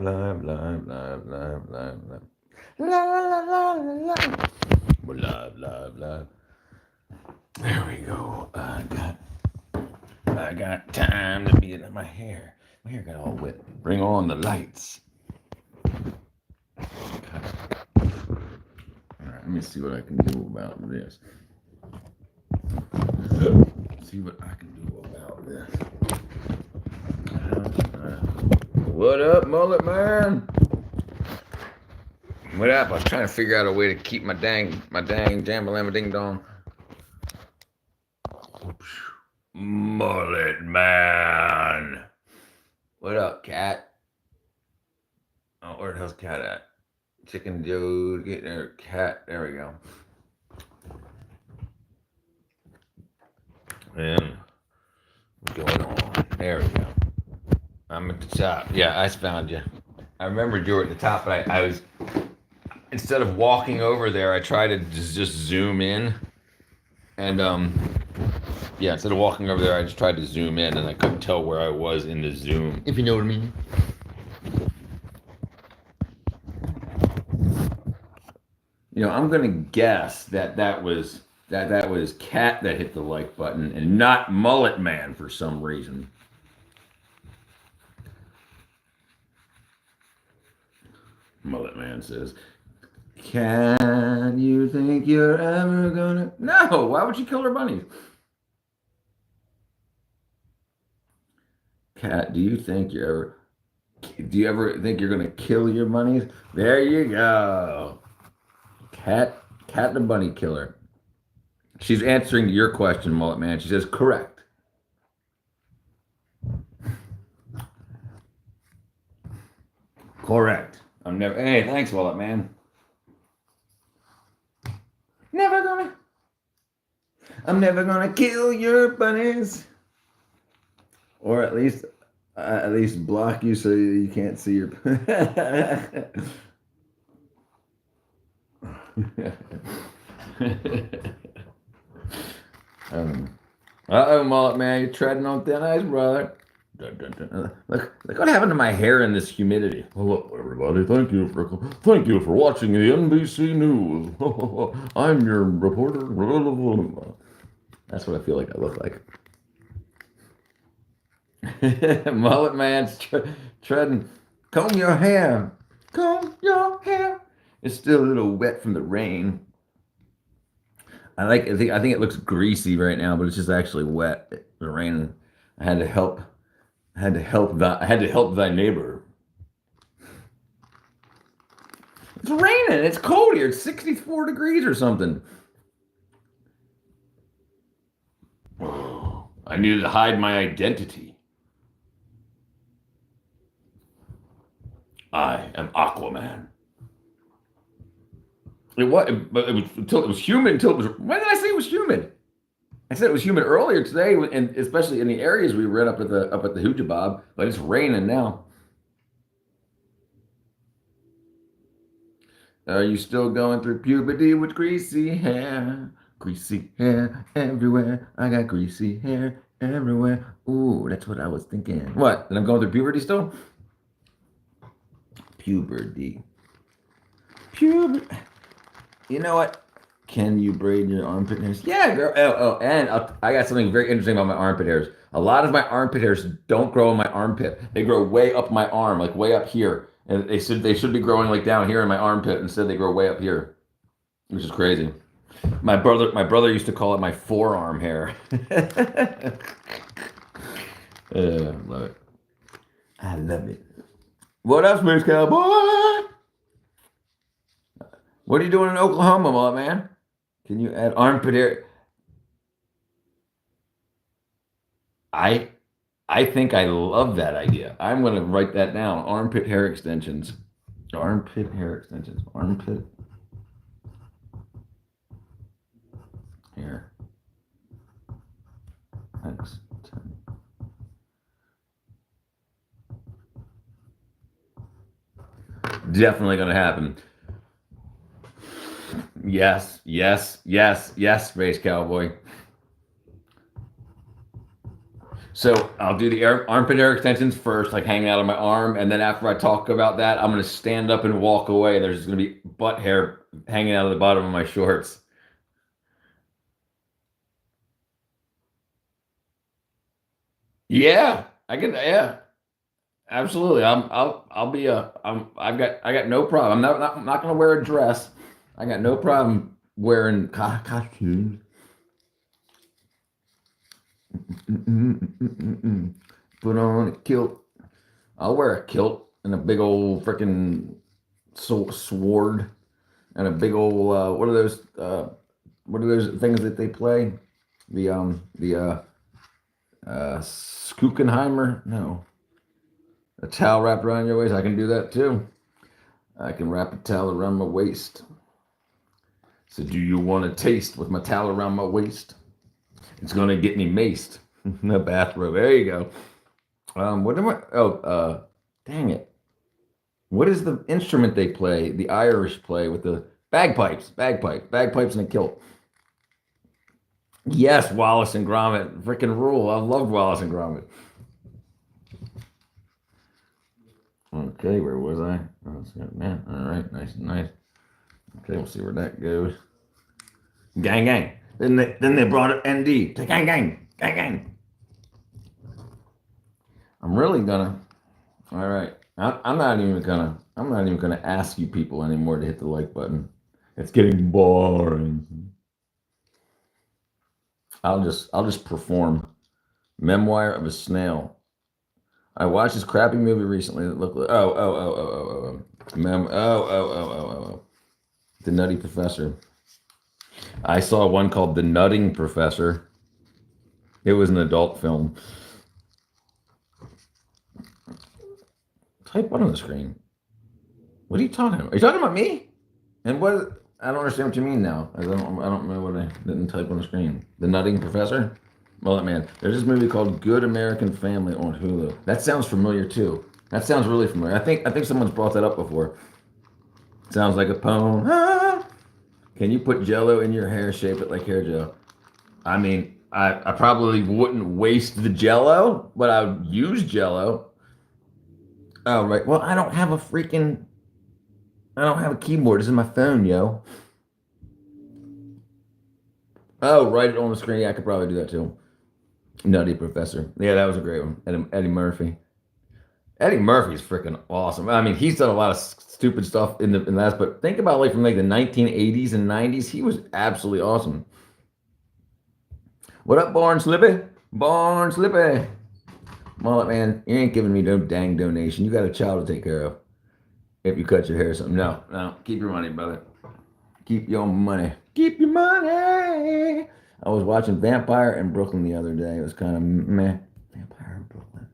Blah, blah, blah, blah, blah, blah. La, la, la, la, la. Blah, blah, blah. There we go. I got time to be in my hair. My hair got all wet. Bring on the lights. All right, let me see what I can do about this. See what I can do about this. What up, mullet man? What up? I was trying to figure out a way to keep my dang jambalama ding dong. Mullet man. What up, cat? Oh, where the hell's cat at? Chicken Joe, get there, cat. There we go. And what's going on? There we go. I'm at the top. Yeah, I found you. I remembered you were at the top, but I was, instead of walking over there, I tried to just zoom in. And yeah, instead of walking over there, I just tried to zoom in, and I couldn't tell where I was in the zoom. If you know what I mean. You know, I'm gonna guess that was cat that hit the like button, and not mullet man for some reason. Mullet man says, "Can you think you're ever gonna?" No. Why would she kill her bunnies? Cat, do you think you're ever? Do you ever think you're gonna kill your bunnies? There you go. Cat the bunny killer. She's answering your question, mullet man. She says correct. Correct. I'm never. Hey, thanks, mullet man. Never gonna. I'm never gonna kill your bunnies. Or at least block you so you can't see your. Uh-oh, mullet man, you're treading on thin ice, brother. Dun, dun, dun. Look what happened to my hair in this humidity. Hello, everybody. Thank you for watching the NBC News. I'm your reporter. That's what I feel like I look like. Mullet man's treading. Comb your hair. Comb your hair. It's still a little wet from the rain. I think it looks greasy right now, but it's just actually wet. The rain. I had to help. I had to help thy neighbor. It's raining. It's cold here. It's 64 degrees or something. I needed to hide my identity. I am Aquaman. It was until it was humid. Until it was. When did I say it was humid? I said it was humid earlier today, and especially in the areas we were up at the Hoojabob. But it's raining now. Are you still going through puberty with greasy hair? Greasy hair everywhere. I got greasy hair everywhere. Ooh, that's what I was thinking. What? And I'm going through puberty still? Puberty. Puberty. You know what? Can you braid your armpit hairs? Yeah, girl. And I got something very interesting about my armpit hairs. A lot of my armpit hairs don't grow in my armpit. They grow way up my arm, like way up here. And they should be growing like down here in my armpit. Instead, they grow way up here, which is crazy. My brother used to call it my forearm hair. Love it. I love it. What up, Space Cowboy? What are you doing in Oklahoma, mullet man? Can you add armpit hair? I think I love that idea. I'm going to write that down. Armpit hair extensions. Armpit hair extensions. Armpit hair extensions. Definitely going to happen. Yes, yes, yes, yes, Space Cowboy. So I'll do the armpit hair extensions first, like hanging out on my arm, and then after I talk about that, I'm gonna stand up and walk away. There's gonna be butt hair hanging out of the bottom of my shorts. Yeah, I can. Yeah, absolutely. I'll be a. I got no problem. I'm not gonna wear a dress. I got no problem wearing costumes. Put on a kilt. I'll wear a kilt and a big old freaking sword and a big old what are those things that they play? The Skukenheimer? No, a towel wrapped around your waist. I can do that too. I can wrap a towel around my waist. So, do you want to taste with my towel around my waist? It's gonna get me maced. The bathrobe. There you go. What am I? Oh, dang it. What is the instrument they play? The Irish play with the bagpipes and a kilt. Yes, Wallace and Gromit, freaking rule. I loved Wallace and Gromit. Okay, where was I? Oh, man. All right, nice, nice. Okay, we'll see where that goes. Gang, gang. Then they brought it ND to gang, gang, gang, gang. I'm really gonna. All right, I'm not even gonna. I'm not even gonna ask you people anymore to hit the like button. It's getting boring. I'll just perform. Memoir of a Snail. I watched this crappy movie recently that looked like The Nutty Professor. I saw one called The Nutting Professor. It was an adult film. Type one on the screen. What are you talking about? Are you talking about me? And what? I don't understand what you mean now. I don't know what I didn't type on the screen. The Nutting Professor. Well, man, there's this movie called Good American Family on Hulu. That sounds familiar too. That sounds really familiar. I think someone's brought that up before. Sounds like a poem. Ah. Can you put Jello in your hair, shape it like hair gel? I mean, I probably wouldn't waste the Jello, but I would use Jello. Oh right. Well, I don't have a keyboard. It's in my phone, yo. Oh, write it on the screen. Yeah, I could probably do that too. Nutty Professor. Yeah, that was a great one. Eddie Murphy. Eddie Murphy's freaking awesome. I mean, he's done a lot of stupid stuff in the last, but think about like from like the 1980s and 90s. He was absolutely awesome. What up, Born Slippy? Born Slippy. Mullet man, you ain't giving me no dang donation. You got a child to take care of. If you cut your hair or something. No, no. Keep your money, brother. Keep your money. Keep your money. I was watching Vampire in Brooklyn the other day. It was kind of meh. Vampire in Brooklyn.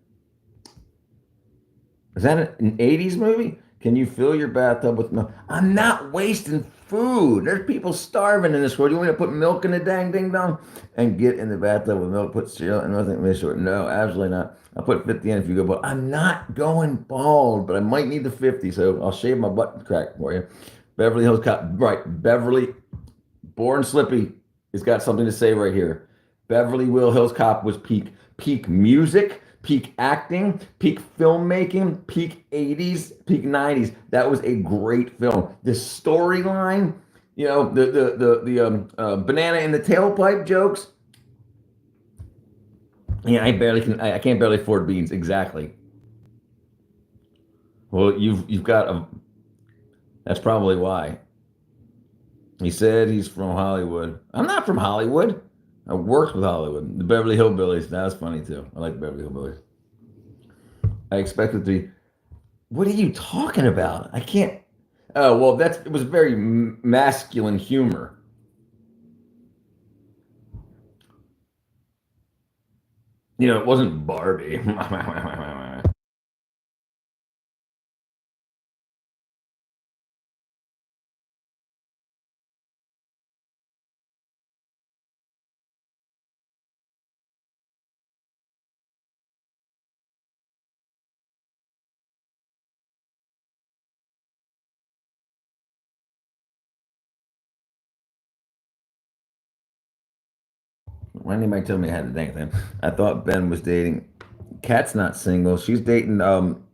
Is that an 80s movie? Can you fill your bathtub with milk? I'm not wasting food. There's people starving in this world. You want me to put milk in the dang ding dong and get in the bathtub with milk, put cereal and nothing make short. No, absolutely not. I'll put 50 in if you go bald. I'm not going bald, but I might need the 50, so I'll shave my butt crack for you. Beverly Hills Cop. Right. Beverly Born Slippy has got something to say right here. Beverly Hills Cop was peak music, peak acting, peak filmmaking, peak 80s, peak 90s. That was a great film. The storyline, the banana in the tailpipe jokes. Yeah, I can't barely afford beans. Exactly. Well, you've got a. That's probably why. He said he's from Hollywood. I'm not from Hollywood. I worked with Hollywood. The Beverly Hillbillies. That was funny too. I like the Beverly Hillbillies. I expected to be. What are you talking about? I can't. Oh well, it was very masculine humor. It wasn't Barbie. Why anybody tell me I had to dang thing? I thought Ben was dating. Kat's not single. She's dating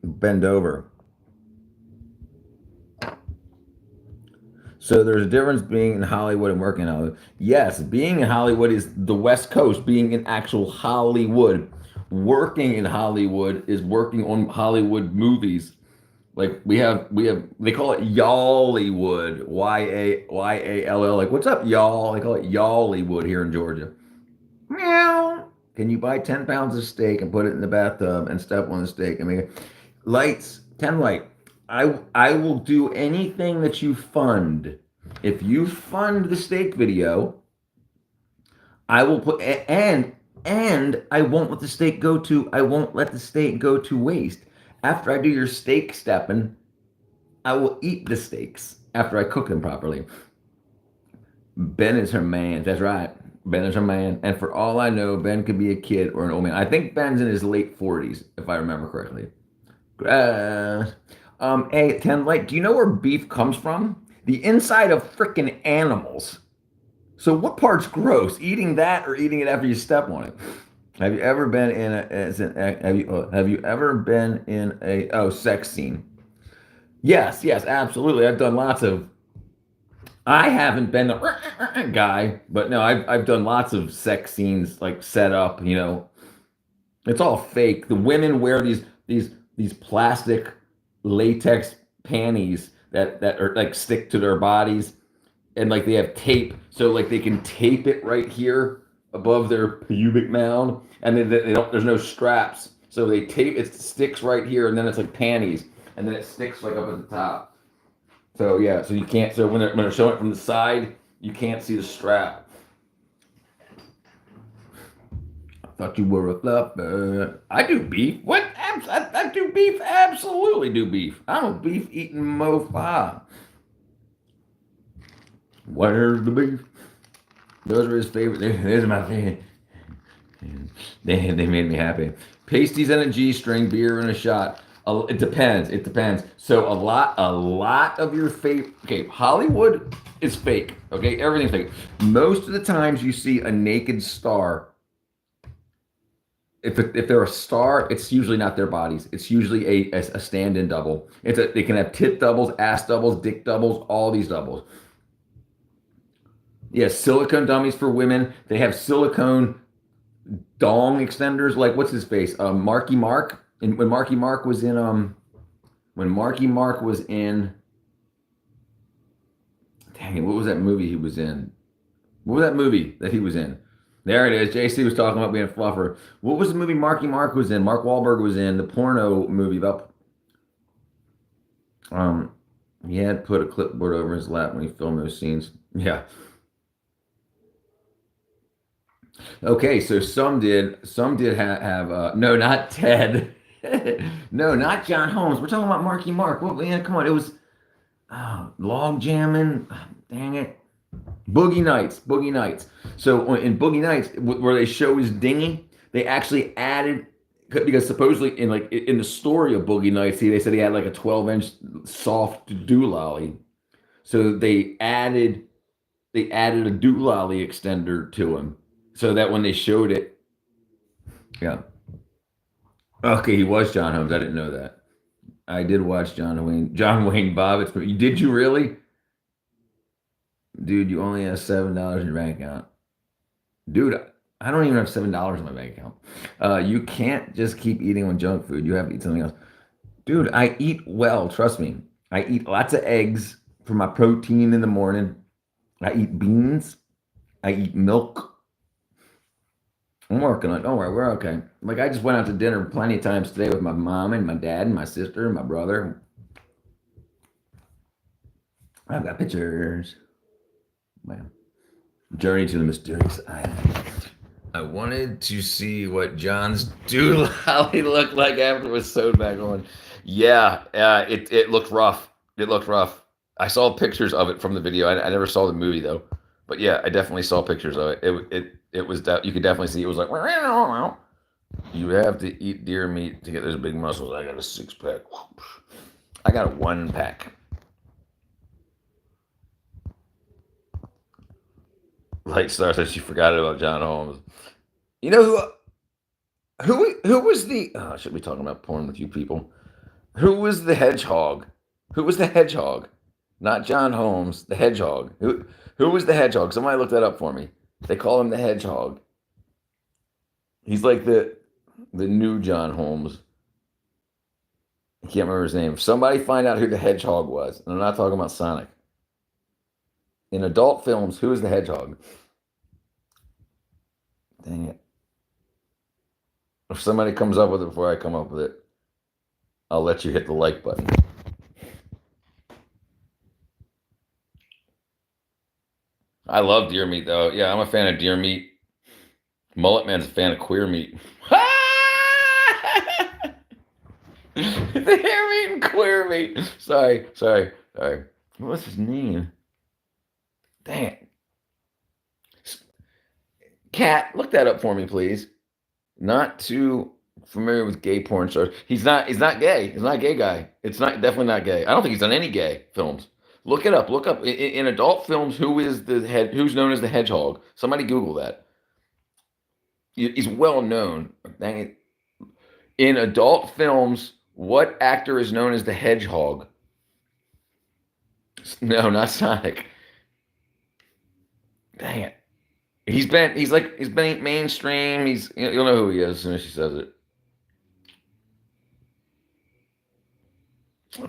Bend Over. So there's a difference being in Hollywood and working in Hollywood. Yes, being in Hollywood is the West Coast. Being in actual Hollywood, working in Hollywood is working on Hollywood movies. Like we have they call it Y'allywood, Yall. Like what's up, y'all? They call it Y'allywood here in Georgia. Meow. Can you buy 10 pounds of steak and put it in the bathtub and step on the steak and make it lights 10 light? I will do anything that you fund. If you fund the steak video, I will put and I won't let the steak go to waste. After I do your steak stepping, I will eat the steaks after I cook them properly. Ben is her man. That's right. Ben is her man. And for all I know, Ben could be a kid or an old man. I think Ben's in his late 40s, if I remember correctly. Hey, 10 light, do you know where beef comes from? The inside of freaking animals. So what part's gross? Eating that or eating it after you step on it? Have you ever been in have you ever been in a sex scene? Yes, yes, absolutely. I've done lots of I haven't been a guy, but no, I've done lots of sex scenes like set up, It's all fake. The women wear these plastic latex panties that are like stick to their bodies and like they have tape so like they can tape it right here above their pubic mound and then they don't there's no straps so they tape it sticks right here and then it's like panties and then it sticks like up at the top so yeah so you can't so when they're showing it from the side you can't see the strap. Thought you were a fluffer. I do beef. What? I do beef. Absolutely do beef. I'm a beef eating mofo. Where's the beef? Those are his favorite. Those are my favorite. They made me happy. Pasties and a G-string, beer and a shot. It depends. It depends. So a lot of your favorite. Okay, Hollywood is fake. Okay, everything's fake. Most of the times you see a naked star. If they're a star, it's usually not their bodies. It's usually a stand-in double. They can have tit doubles, ass doubles, dick doubles, all these doubles. Yeah, silicone dummies for women. They have silicone dong extenders. Like what's his face? Marky Mark. And when Marky Mark was in dang it, what was that movie he was in? What was that movie that he was in? There it is. JC was talking about being a fluffer. What was the movie Marky Mark was in? Mark Wahlberg was in the porno movie about. He had put a clipboard over his lap when he filmed those scenes. Yeah. Okay, so some did have no, not Ted. No, not John Holmes. We're talking about Marky Mark. Well, yeah, come on. It was log jamming. Dang it. Boogie Nights. So in Boogie Nights, where they show his dinghy, they actually added because supposedly in the story of Boogie Nights, they said he had like a 12-inch soft doolally. So they added a doolally extender to him, so that when they showed it, yeah. Okay, he was John Holmes. I didn't know that. I did watch John Wayne Bobbitt's movie. Did you really? Dude, you only have $7 in your bank account. Dude, I don't even have $7 in my bank account. You can't just keep eating on junk food. You have to eat something else. Dude, I eat well, trust me. I eat lots of eggs for my protein in the morning. I eat beans. I eat milk. I'm working on it. Don't worry, we're okay. Like I just went out to dinner plenty of times today with my mom and my dad and my sister and my brother. I've got pictures. Man. Journey to the Mysterious Island. I wanted to see what John's doolally looked like after it was sewed back on. Yeah, it looked rough. It looked rough. I saw pictures of it from the video. I never saw the movie though, but yeah, I definitely saw pictures of it. It was you could definitely see it was like you have to eat deer meat to get those big muscles. I got a 6-pack. I got a 1-pack. Light Star says she forgot about John Holmes. You know who was the? Oh, I should be talking about porn with you people. Who was the hedgehog? Who was the hedgehog? Not John Holmes, the hedgehog. Who was the hedgehog? Somebody look that up for me. They call him the hedgehog. He's like the new John Holmes. I can't remember his name. Somebody find out who the hedgehog was. And I'm not talking about Sonic. In adult films, who is the hedgehog? Dang it. If somebody comes up with it before I come up with it, I'll let you hit the like button. I love deer meat, though. Yeah, I'm a fan of deer meat. Mullet Man's a fan of queer meat. Deer meat and queer meat. Sorry. What's his name? Dang it. Cat, look that up for me, please. Not too familiar with gay porn stars. He's not gay. He's not a gay guy. It's not definitely not gay. I don't think he's done any gay films. Look it up. Look up in adult films who's known as the hedgehog. Somebody Google that. He's well known. Dang it. In adult films, what actor is known as the hedgehog? No, not Sonic. Dang it. He's been mainstream. You'll know who he is as soon as she says it.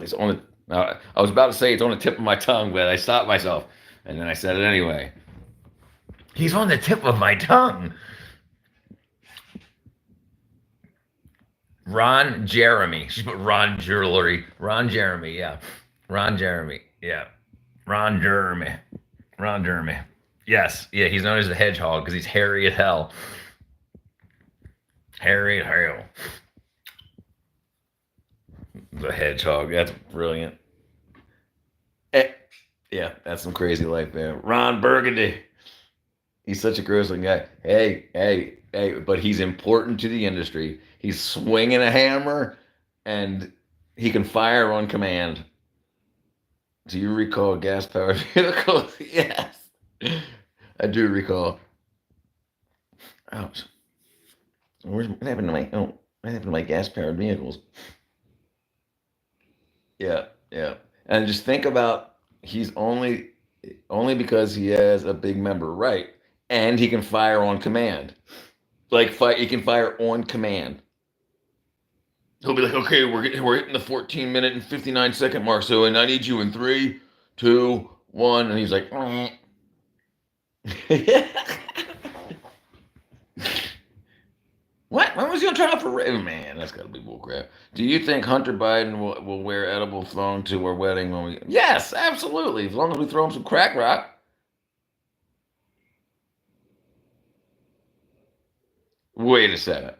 It's on the, I was about to say it's on the tip of my tongue, but I stopped myself, and then I said it anyway. He's on the tip of my tongue. Ron Jeremy. She put Ron Jewelry. Ron Jeremy, yeah. Ron Jeremy, yeah. Ron Jeremy. Ron Jeremy. Yes, yeah, he's known as the hedgehog because he's hairy as hell. Hairy as hell. The hedgehog. That's brilliant. Yeah, that's some crazy life, man. Ron Burgundy. He's such a gross looking guy. Hey, but he's important to the industry. He's swinging a hammer and he can fire on command. Do you recall gas powered vehicles? Yes. I do recall. Oh, what happened to my gas powered vehicles? Yeah. And just think about he's only because he has a big member, right? And he can fire on command. He can fire on command. He'll be like, okay, we're hitting the 14-minute and 59-second mark, so and I need you in 3, 2, 1, and he's like, what? When was he gonna try out for? Man, that's gotta be bullcrap. Do you think Hunter Biden will wear edible thong to our wedding when we? Yes, absolutely. As long as we throw him some crack rock. Wait a second.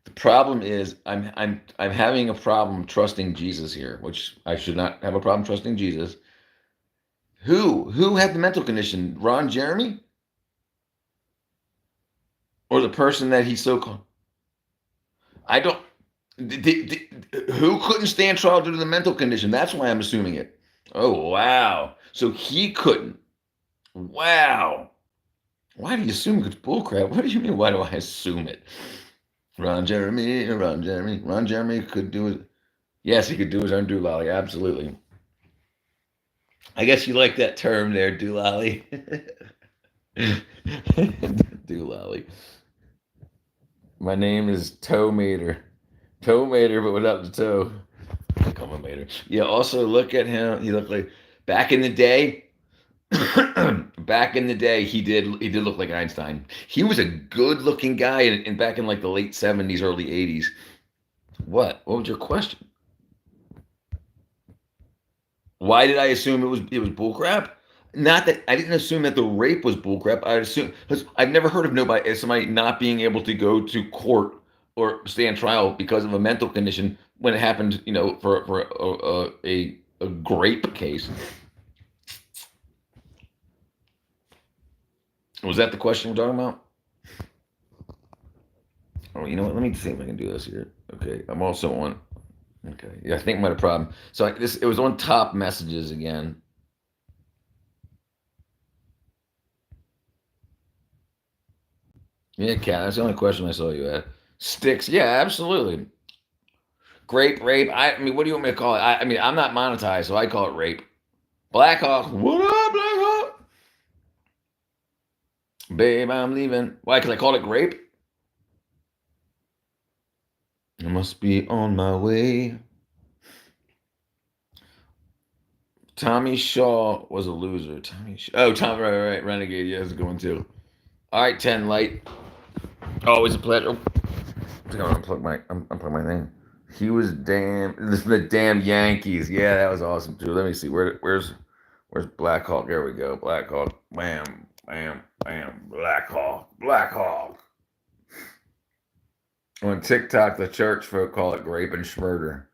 The problem is I'm having a problem trusting Jesus here, which I should not have a problem trusting Jesus. Who had the mental condition? Ron Jeremy? Or the person that he's so called? I don't. Who couldn't stand trial due to the mental condition? That's why I'm assuming it. Oh, wow. So he couldn't. Wow. Why do you assume it's bullcrap? What do you mean, why do I assume it? Ron Jeremy could do it. Yes, he could do his own doolally. Absolutely. I guess you like that term there, doolally. Doolally. My name is Toe Mater. Toe Mater, but without the toe. Come on, Mater. Yeah, also look at him. He looked like back in the day. Back in the day, he did look like Einstein. He was a good-looking guy and back in like the late 70s, early 80s. What was your question? Why did I assume it was bullcrap? Not that I didn't assume that the rape was bullcrap. I assume because I've never heard of somebody not being able to go to court or stand trial because of a mental condition when it happened, for a grape case. Was that the question we're talking about? Oh, you know what? Let me see if I can do this here. Okay, I'm also on. Okay, yeah, I think I might have a problem. So it was on top messages again. Yeah, cat. That's the only question I saw you had. Sticks. Yeah, absolutely. Grape, rape. I mean, what do you want me to call it? I mean, I'm not monetized, so I call it rape. Black Hawk. What up, Black Hawk? Babe, I'm leaving. Why? Because I called it grape? I must be on my way. Tommy Shaw was a loser. Tommy Shaw. Oh, Tom, right. Renegade. Yeah, that's a good one, too. All right, 10 light. Always a pleasure. I'm going to unplug my thing. He was damn. This is the damn Yankees. Yeah, that was awesome, too. Let me see. Where's Black Hawk? There we go. Black Hawk. Bam, bam, bam. Black Hawk. Black Hawk. On TikTok, the church folk call it grape and schmurder.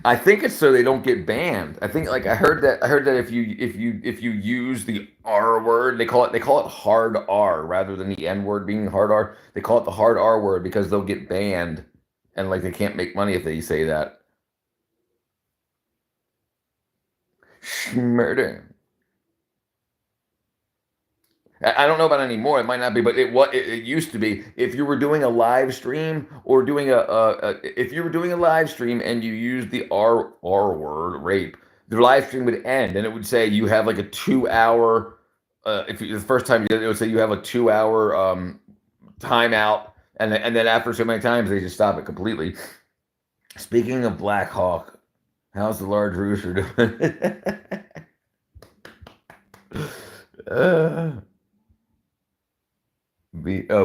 I think it's so they don't get banned. I think like I heard that if you use the R word, they call it hard R rather than the N word being hard R. They call it the hard R word because they'll get banned and like they can't make money if they say that. Schmurder. I don't know about anymore. It might not be, but it used to be. If you were doing a live stream or doing if you were doing a live stream and you used the R word rape, the live stream would end and it would say you have like a 2 hour. If you, the first time you did it, it would say you have a 2 hour timeout, and then after so many times they just stop it completely. Speaking of Black Hawk, how's the large rooster doing? uh,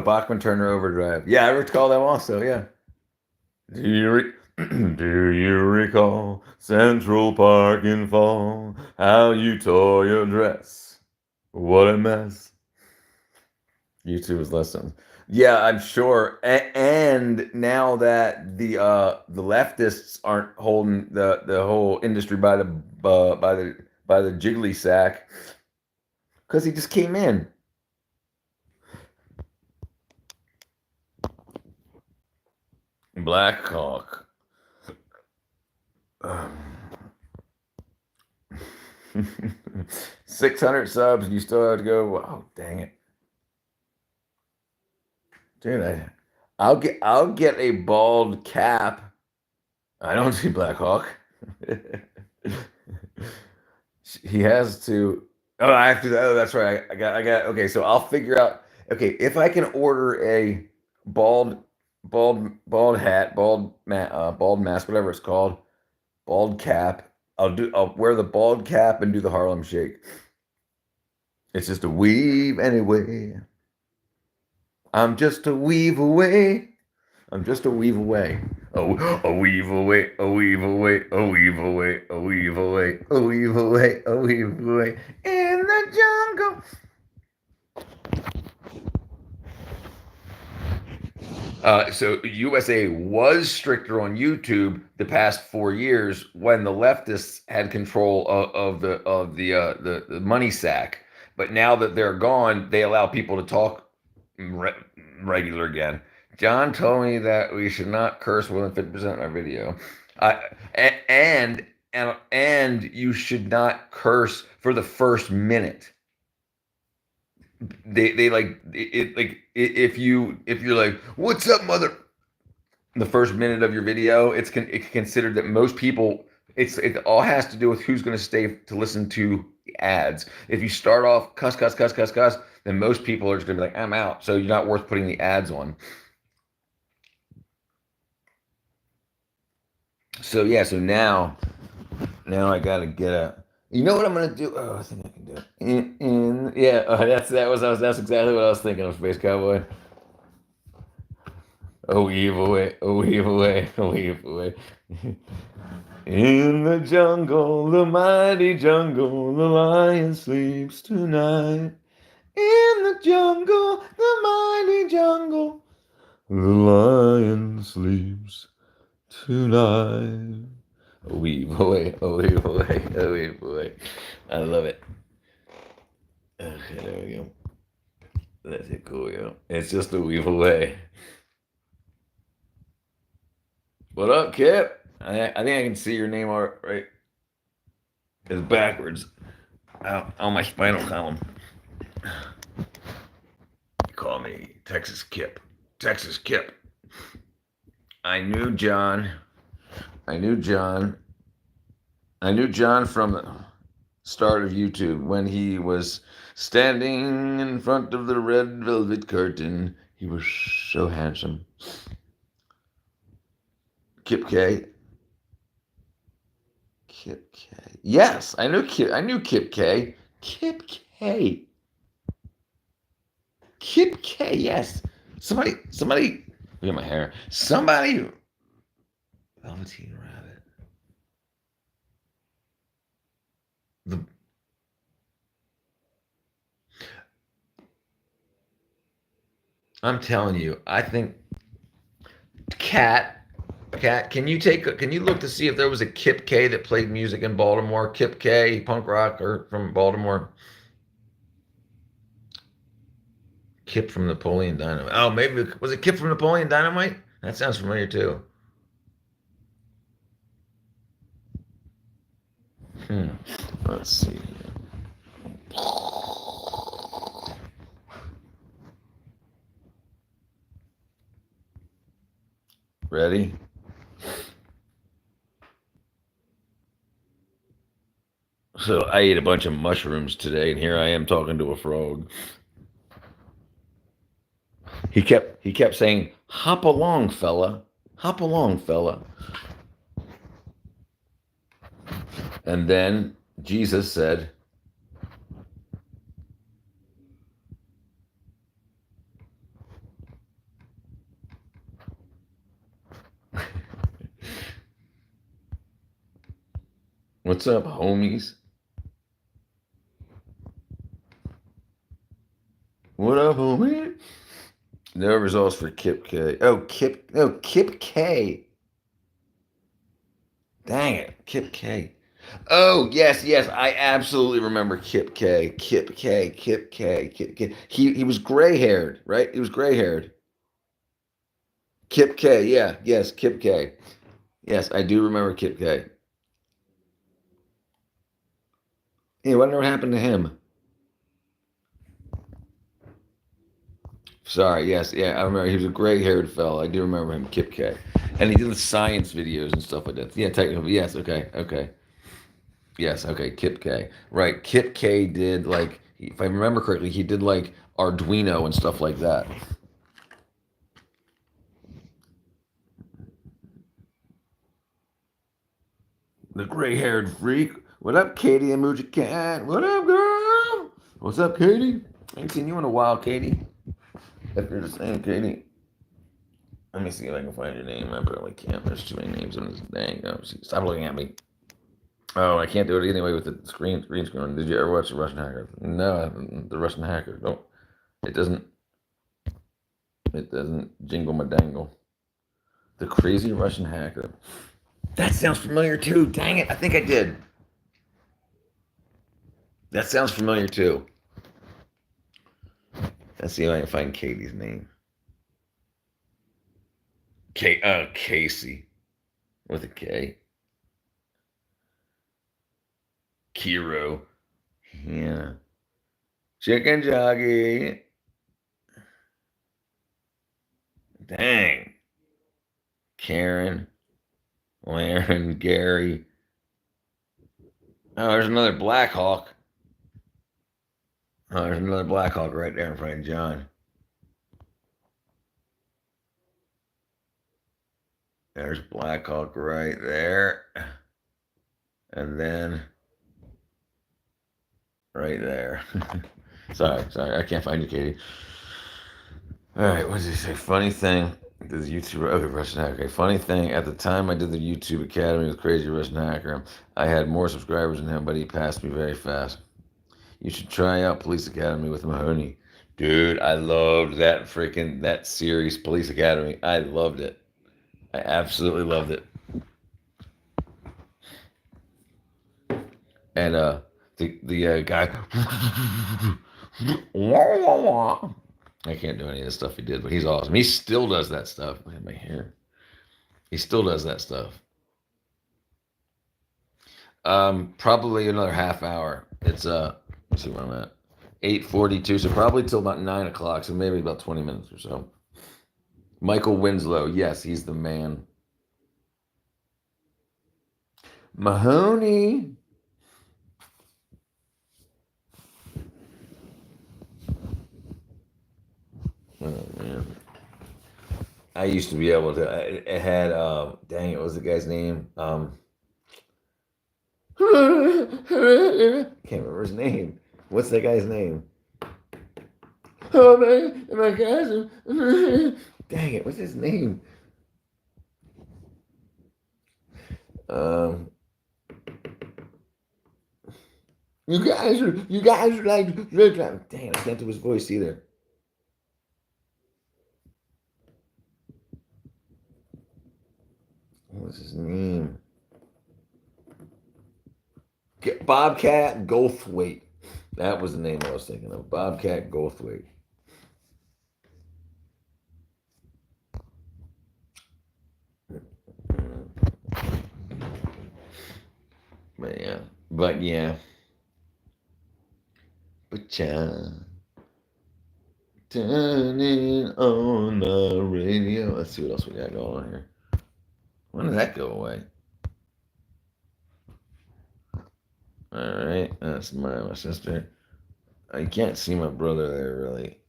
Bachman Turner Overdrive. Yeah, I recall them also. Yeah. Do you do you recall Central Park in fall? How you tore your dress? What a mess. YouTube is lessons. Yeah, I'm sure. And now that the leftists aren't holding the whole industry by the jiggly sack, because he just came in. Black Hawk. 600 subs, and you still have to go. Oh, dang it, dude! I'll get a bald cap. I don't see Black Hawk. He has to. Oh, I have to. Oh, that's right. I got. Okay, so I'll figure out. Okay, if I can order a bald, bald hat, bald mask, whatever it's called, bald cap. I'll wear the bald cap and do the Harlem Shake. It's just a weave anyway. I'm just a weave away. I'm just a weave away. A weave away, a weave away, a weave away, a weave away, a weave away, a weave away. In the jungle. So USA was stricter on YouTube the past 4 years when the leftists had control of the money sack. But now that they're gone, they allow people to talk re- regular again. John told me that we should not curse more than 50% of our video. I and you should not curse for the first minute. They like it like if you're like, what's up, mother, the first minute of your video, it's considered that most people, it all has to do with who's going to stay to listen to ads. If you start off cuss cuss cuss cuss cuss, then most people are just going to be like, I'm out. So you're not worth putting the ads on. So yeah, so now I got to get a. You know what I'm gonna do? Oh, I think I can do it. Yeah, that's exactly what I was thinking of, Space Cowboy. Oh, evil way, oh, evil way, oh, evil way. In the jungle, the mighty jungle, the lion sleeps tonight. In the jungle, the mighty jungle, the lion sleeps tonight. Oh, evil way, oh, evil way, oh, evil way. I love it. Okay, there we go. That's it, cool, yo. It's just a weave away. What up, Kip? I think I can see your name right. It's backwards on my spinal column. call me Texas Kip. Texas Kip. I knew John. I knew John. I knew John from the start of YouTube when he was standing in front of the red velvet curtain. He was so handsome. Kip K. Kip K. Yes, I knew Kip. I knew Kip K. Kip K. Kip K. Yes. Somebody. Look at my hair. Somebody. Velveteen Rabbit. The. I'm telling you, I think Cat. Can you look to see if there was a Kip K that played music in Baltimore? Kip K, punk rocker from Baltimore. Kip from Napoleon Dynamite. Oh, maybe was it Kip from Napoleon Dynamite? That sounds familiar too. Let's see. Ready? So I ate a bunch of mushrooms today, and here I am talking to a frog. He kept saying, "Hop along, fella. Hop along, fella." And then Jesus said, "What's up, homies? What up, homie?" No results for Kip K. Kip K. Dang it, Kip K. Oh, yes, I absolutely remember Kip K. Kip K. Kip K. Kip K. He was gray haired, right? He was gray haired. Kip K. Yeah, yes, Kip K. Yes, I do remember Kip K. Yeah, whatever happened to him? Sorry, yes, yeah, I remember he was a gray-haired fella. I do remember him, Kip K. And he did the science videos and stuff like that. Yeah, technically, yes, okay. Yes, okay, Kip K. Right, Kip K did like, if I remember correctly, he did like Arduino and stuff like that. The gray-haired freak. What up, Katie and Mooja Cat? What up, girl? What's up, Katie? I ain't seen you in a while, Katie. If you're the same, Katie. Let me see if I can find your name. I probably can't. There's too many names on this dang. Oh, stop looking at me. Oh, I can't do it anyway with the green screen. Did you ever watch The Russian Hacker? No, The Russian Hacker. Don't. It doesn't. It doesn't jingle my dangle. The Crazy Russian Hacker. That sounds familiar too. Dang it! I think I did. That sounds familiar too. Let's see if I can find Katie's name. Casey with a K. Kiro. Yeah. Chicken Joggy. Dang. Karen. Laren. Gary. Oh, there's another Black Hawk. Oh, there's another Black Hawk right there in front of John. There's Black Hawk right there. And then right there. sorry, I can't find you, Katie. All right, what did he say? Funny thing. Did the YouTube Russian Hacker? Okay, funny thing. At the time I did the YouTube Academy with Crazy Russian Hacker, I had more subscribers than him, but he passed me very fast. You should try out Police Academy with Mahoney. Dude, I loved that series, Police Academy. I loved it. I absolutely loved it. And the guy I can't do any of the stuff he did, but he's awesome. He still does that stuff. Look at my hair. He still does that stuff. Probably another half hour. It's let's see where I'm at. 8:42, so probably till about 9 o'clock, so maybe about 20 minutes or so. Michael Winslow, yes, he's the man. Mahoney. Oh man, I used to be able to. It had dang, it was the guy's name. Can't remember his name. What's that guy's name? Oh my cousin. Dang it, what's his name? Um, you guys are like, dang, I can't do his voice either. What's his name? Bobcat Goldthwait. That was the name I was thinking of. Bobcat Goldthwait. But yeah. But yeah. But yeah. Turning on the radio. Let's see what else we got going on here. When did that go away? All right, that's my sister. I can't see my brother there really.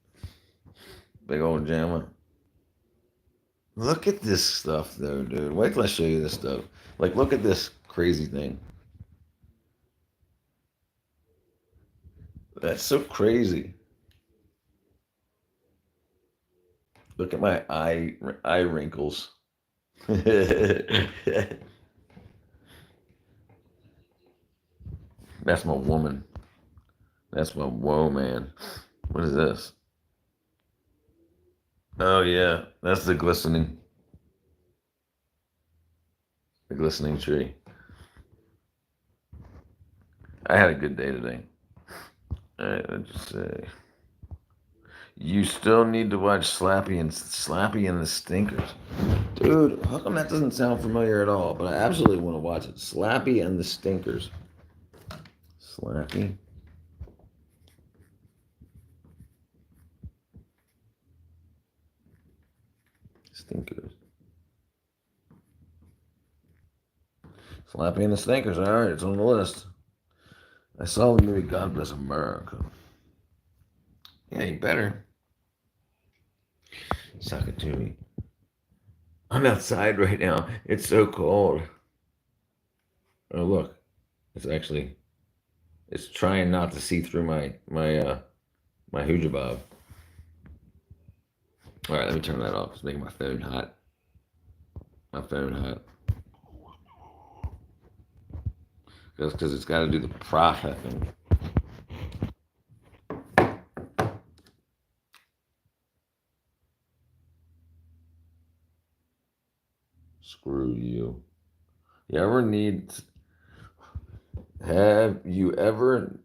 Big old jammer. Look at this stuff though, dude. Wait till I show you this stuff. Like, look at this crazy thing. That's so crazy. Look at my eye wrinkles. That's my woman. That's my whoa man. What is this? Oh yeah, that's the glistening tree. I had a good day today. All right, let's just say you still need to watch Slappy and the Stinkers, dude. How come that doesn't sound familiar at all? But I absolutely want to watch it. Slappy and the Stinkers. Slappy. Stinkers. Slappy and the Stinkers. All right, it's on the list. I saw the movie God Bless America. Yeah, you better. Suck it to me. I'm outside right now. It's so cold. Oh look, it's trying not to see through my hoojabob. All right, let me turn that off. It's making my phone hot. My phone hot. Because it's got to do the processing. Screw you. You ever need? Have you ever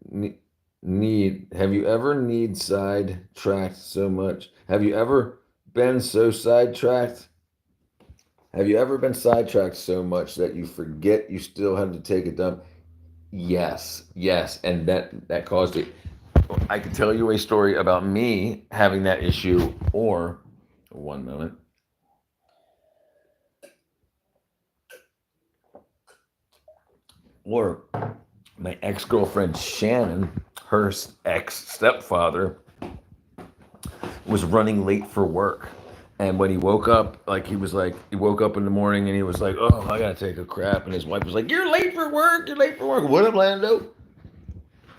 need? Have you ever need sidetracked so much? Have you ever been so sidetracked? Have you ever been sidetracked so much that you forget you still have to take a dump? Yes, yes, and that caused it. I could tell you a story about me having that issue, or one moment, or my ex girlfriend Shannon, her ex stepfather, was running late for work. And when he woke up, he woke up in the morning and he was like, oh, I gotta take a crap. And his wife was like, you're late for work. You're late for work. What up, Lando?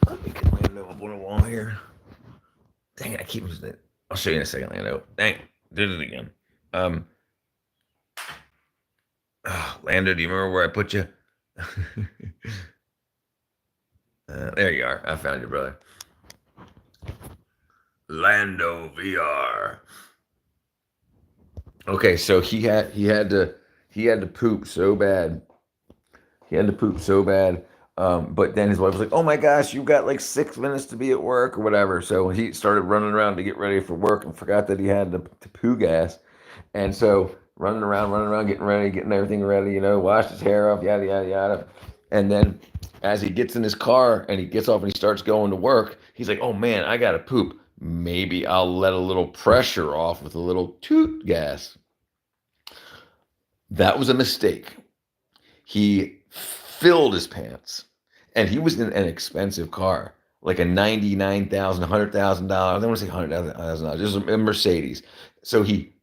Let me get Lando up on the wall here. Dang it, I keep losing it. I'll show you in a second, Lando. Dang, did it again. Lando, do you remember where I put you? There you are. I found you, brother. Lando VR. Okay, so he had to poop so bad. He had to poop so bad. But then his wife was like, "Oh my gosh, you've got like 6 minutes to be at work or whatever." So he started running around to get ready for work and forgot that he had to poo gas. And so running around, getting ready, getting everything ready, washed his hair off, yada yada yada. And then As he gets in his car and he gets off and he starts going to work, he's like, "Oh man, I gotta poop. Maybe I'll let a little pressure off with a little toot gas." That was a mistake. He filled his pants, and he was in an expensive car, like a $99,000, $100,000. I don't want to say $100,000. Just a Mercedes. So he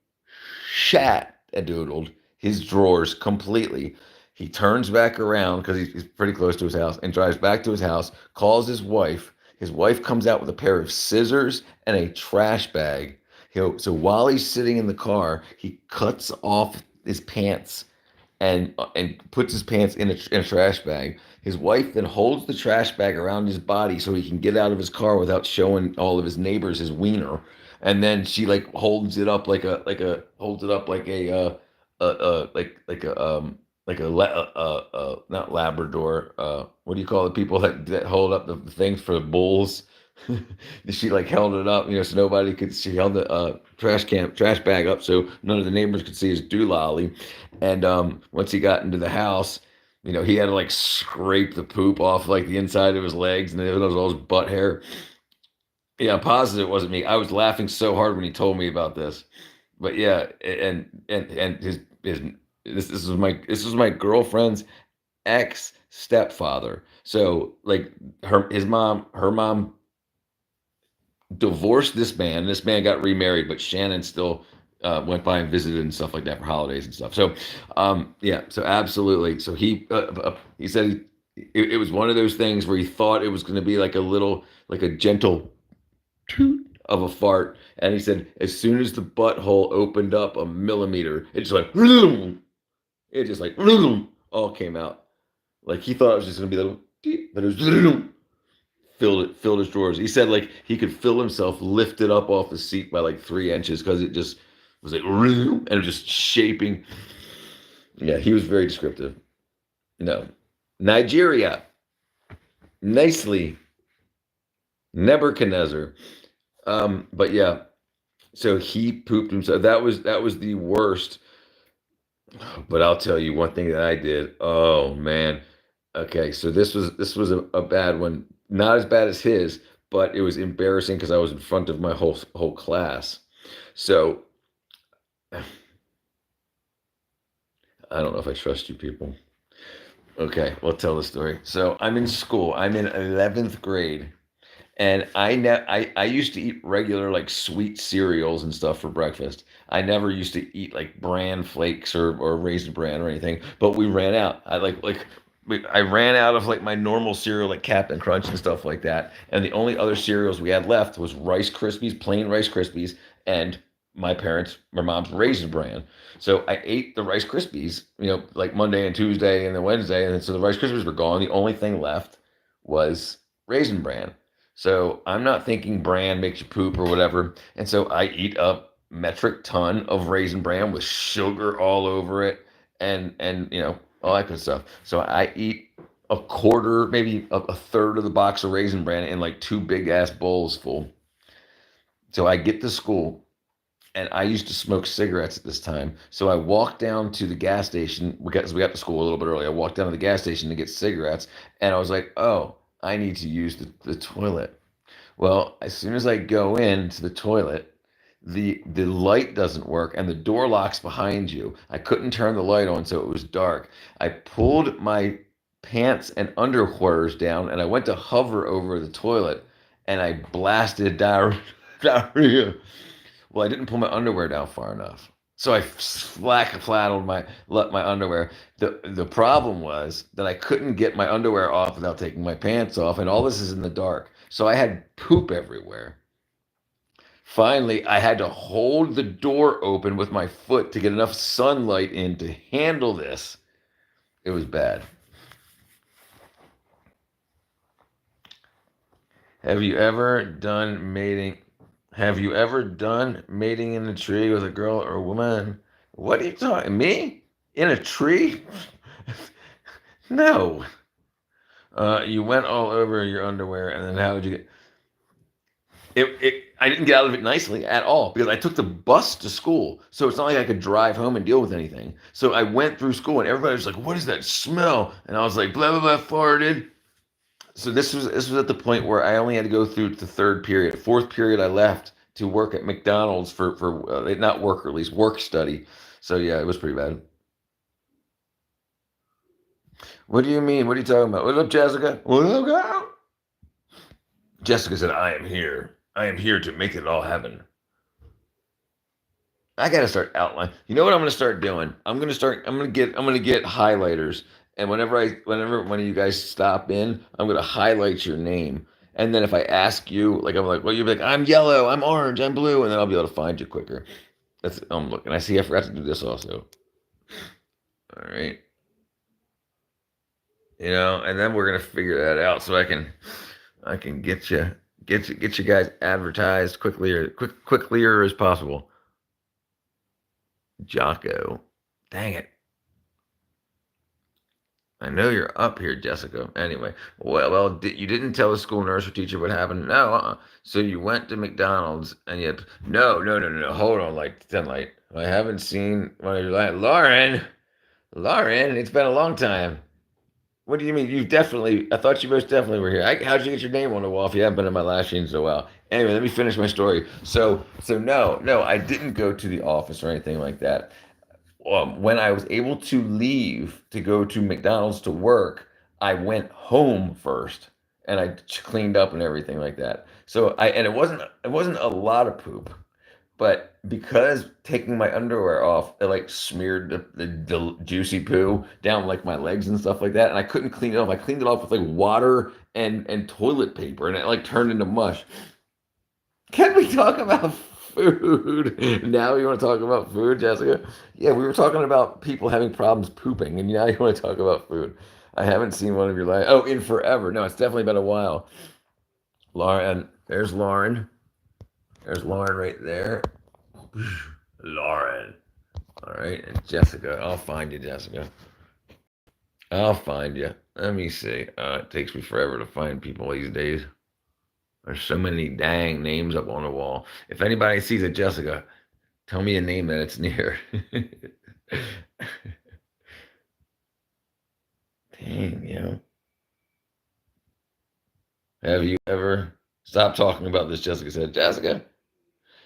shat a doodled his drawers completely. He turns back around because he's pretty close to his house and drives back to his house, calls his wife. His wife comes out with a pair of scissors and a trash bag. So while he's sitting in the car, he cuts off his pants and puts his pants in a trash bag. His wife then holds the trash bag around his body so he can get out of his car without showing all of his neighbors his wiener. And then she like holds it up holds it up like a not Labrador. What do you call the people that hold up the things for the bulls? She like held it up, so nobody could. She held the trash bag up so none of the neighbors could see his doolally. And once he got into the house, he had to like scrape the poop off like the inside of his legs, and there was all his butt hair. Yeah, I'm positive it wasn't me. I was laughing so hard when he told me about this. But yeah, and his this was my girlfriend's ex stepfather. So like her mom divorced this man. This man got remarried, but Shannon still went by and visited and stuff like that for holidays and stuff. So yeah, so absolutely. So he said it was one of those things where he thought it was going to be like a gentle toot of a fart, and he said as soon as the butthole opened up a millimeter, it just like it just like all came out. Like he thought it was just going to be a little, but it was filled his drawers. He said like he could feel himself lifted up off the seat by like 3 inches because it just was like and it was just shaping. Yeah, he was very descriptive. No, Nigeria, nicely, Nebuchadnezzar. But yeah, so he pooped himself. That was the worst. But I'll tell you one thing that I did. Oh man. Okay, so this was a bad one. Not as bad as his, but it was embarrassing because I was in front of my whole class. So I don't know if I trust you people. Okay, we'll tell the story. So I'm in school. I'm in 11th grade, and I used to eat regular like sweet cereals and stuff for breakfast. I never used to eat like bran flakes or raisin bran or anything. But we ran out. I ran out of like my normal cereal like Captain Crunch and stuff like that. And the only other cereals we had left was Rice Krispies, plain Rice Krispies, and my mom's Raisin Bran. So I ate the Rice Krispies, like Monday and Tuesday and then Wednesday, and then so the Rice Krispies were gone. The only thing left was Raisin Bran. So I'm not thinking bran makes you poop or whatever. And so I eat a metric ton of Raisin Bran with sugar all over it and all that good stuff. So I eat a quarter, maybe a third of the box of Raisin Bran in like two big ass bowls full. So I get to school, and I used to smoke cigarettes at this time. So I walked down to the gas station because we got to school a little bit early. I walked down to the gas station to get cigarettes, and I was like, oh, I need to use the toilet. Well, as soon as I go into the toilet, the light doesn't work and the door locks behind you. I couldn't turn the light on, so it was dark. I pulled my pants and underquarters down, and I went to hover over the toilet, and I blasted diarrhea. Well, I didn't pull my underwear down far enough. So I flattened my underwear. The problem was that I couldn't get my underwear off without taking my pants off, and all this is in the dark. So I had poop everywhere. Finally, I had to hold the door open with my foot to get enough sunlight in to handle this. It was bad. Have you ever done mating? Have you ever done mating in a tree with a girl or a woman? What are you talking? Me? In a tree? No. You went all over your underwear, and then how did you get it? I didn't get out of it nicely at all because I took the bus to school. So it's not like I could drive home and deal with anything. So I went through school, and everybody was like, "What is that smell?" And I was like, "Blah blah blah, farted." So this was at the point where I only had to go through the third period. Fourth period, I left to work at McDonald's for not work, or at least work study. So yeah, it was pretty bad. What do you mean? What are you talking about? What up, Jessica? What up, girl? Jessica said, "I am here. I am here to make it all happen." I gotta start outlining. You know what I'm gonna start doing? I'm gonna get highlighters, and whenever one of you guys stop in, I'm gonna highlight your name. And then if I ask you, like I'm like, well, you'll be like, I'm yellow, I'm orange, I'm blue, and then I'll be able to find you quicker. That's I'm looking. I see. I forgot to do this also. All right, and then we're gonna figure that out so I can get you guys advertised quickly as possible. Jocko. Dang it. I know you're up here, Jessica. Anyway, you didn't tell the school nurse or teacher what happened. No, so you went to McDonald's and you no. Hold on, like 10 light. I haven't seen one of your light. Lauren, it's been a long time. What do you mean? You've definitely. I thought you most definitely were here. How'd you get your name on the wall if you haven't been in my live stream so well? Anyway, let me finish my story. So no, I didn't go to the office or anything like that. When I was able to leave to go to McDonald's to work, I went home first and I cleaned up and everything like that. So it wasn't a lot of poop, but because taking my underwear off, it like smeared the juicy poo down like my legs and stuff like that, and I couldn't clean it off. I cleaned it off with like water and toilet paper, and it like turned into mush. Can we talk about food? Now you want to talk about food, Jessica? Yeah, we were talking about people having problems pooping, and now you want to talk about food. I haven't seen one of your live. Oh, in forever. No, it's definitely been a while. Lauren, there's Lauren. There's Lauren right there. Lauren. All right, and Jessica. I'll find you, Jessica. I'll find you. Let me see. It takes me forever to find people these days. There's so many dang names up on the wall. If anybody sees a Jessica, tell me a name that it's near. Dang, Have you ever stop talking about this? Jessica said, Jessica,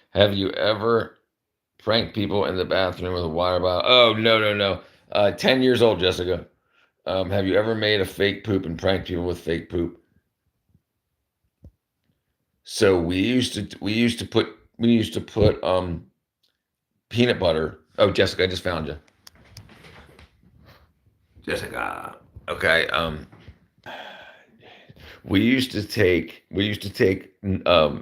have you ever pranked people in the bathroom with a water bottle? Oh, no. 10 years old, Jessica. Have you ever made a fake poop and pranked people with fake poop? So we used to put peanut butter. Oh, Jessica, I just found you. Jessica. Okay. We used to take a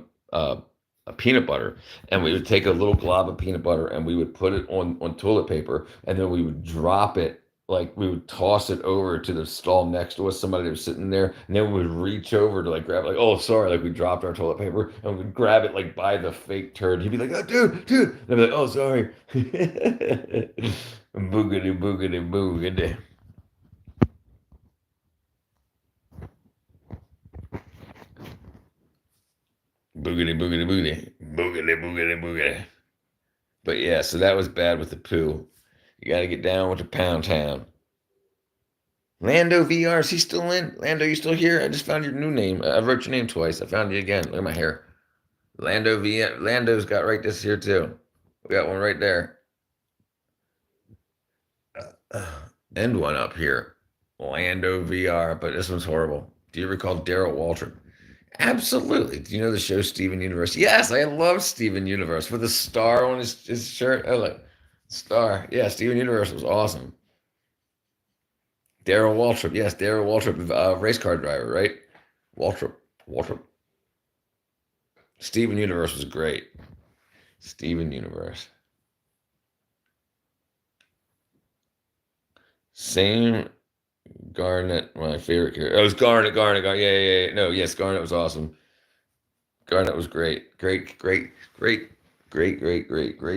peanut butter, and we would take a little glob of peanut butter and we would put it on toilet paper, and then we would drop it, like we would toss it over to the stall next to us, somebody that was sitting there, and then we would reach over to like grab, like, oh sorry, like we dropped our toilet paper, and we'd grab it like by the fake turd. He'd be like, oh dude, and I'd be like, oh sorry. Boogity boogity boogity. Boogity boogity boogity. Boogity boogity boogity. But yeah, so that was bad with the poo. You got to get down with the pound town. Lando VR, is he still in? Lando, you still here? I just found your new name. I wrote your name twice. I found you again. Look at my hair. Lando VR. Lando's got right this here too. We got one right there. And one up here. Lando VR, but this one's horrible. Do you recall Daryl Waltrip? Absolutely. Do you know the show Steven Universe? Yes, I love Steven Universe with a star on his shirt. Oh, look, star. Yeah, Steven Universe was awesome. Daryl Waltrip. Yes, Daryl Waltrip, race car driver, right? Waltrip. Waltrip. Steven Universe was great. Steven Universe. Same Garnet, my favorite character. Oh, it was Garnet. Yeah. No, yes, Garnet was awesome. Garnet was great. Great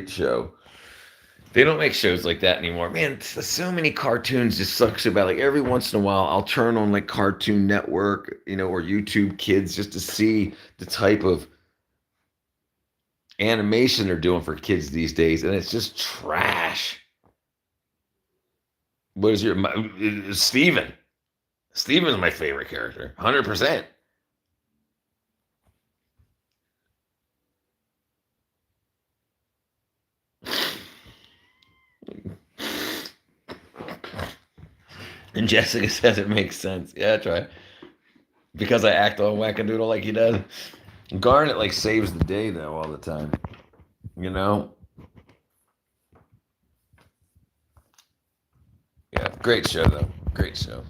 show. They don't make shows like that anymore. Man, so many cartoons just suck so bad. Like every once in a while, I'll turn on like Cartoon Network, or YouTube Kids just to see the type of animation they're doing for kids these days, and it's just trash. What is your Steven? Steven's my favorite character, 100%. And Jessica says it makes sense. Yeah, that's right. Because I act all wackadoodle like he does. Garnet like saves the day though all the time. You know? Yeah, great show though. Great show.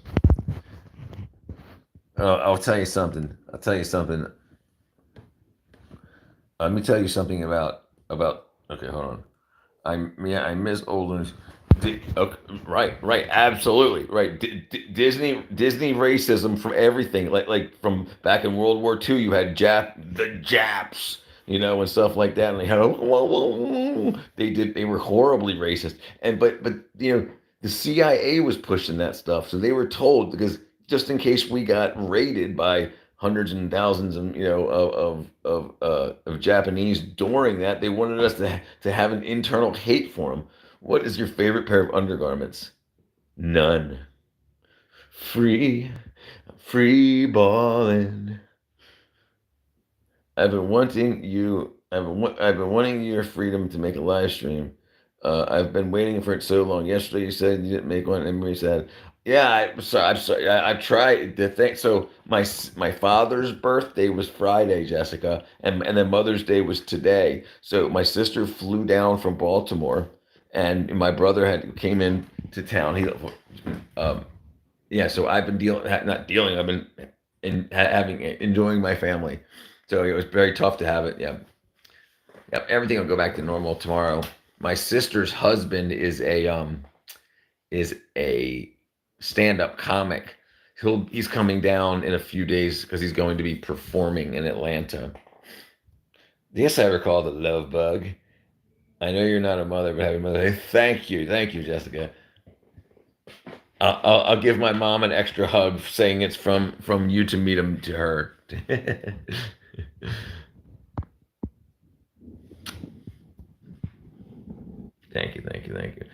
I'll tell you something. I'll tell you something. Let me tell you something about. Okay, hold on. I miss Olden's. Okay, right, absolutely right. Disney racism from everything, like from back in World War II, you had the Japs, and stuff like that, and they had they were horribly racist, and but the CIA was pushing that stuff, so they were told because just in case we got raided by hundreds and thousands and of Japanese during that. They wanted us to have an internal hate for them. What is your favorite pair of undergarments? None. Free, free balling. I've been wanting your freedom to make a live stream. I've been waiting for it so long. Yesterday you said you didn't make one. Everybody said, "Yeah, I'm sorry. I'm sorry. I've tried the thing." So my father's birthday was Friday, Jessica, and then Mother's Day was today. So my sister flew down from Baltimore, and my brother had came in to town. Um, yeah. So I've been not dealing. I've been having enjoying my family. So it was very tough to have it. Yeah. Yep, everything will go back to normal tomorrow. My sister's husband is a stand-up comic. He's coming down in a few days because he's going to be performing in Atlanta. Yes, I recall the love bug. I know you're not a mother, but happy Mother's Day. Thank you, Jessica. I'll give my mom an extra hug, saying it's from you to meet him to her. Thank you.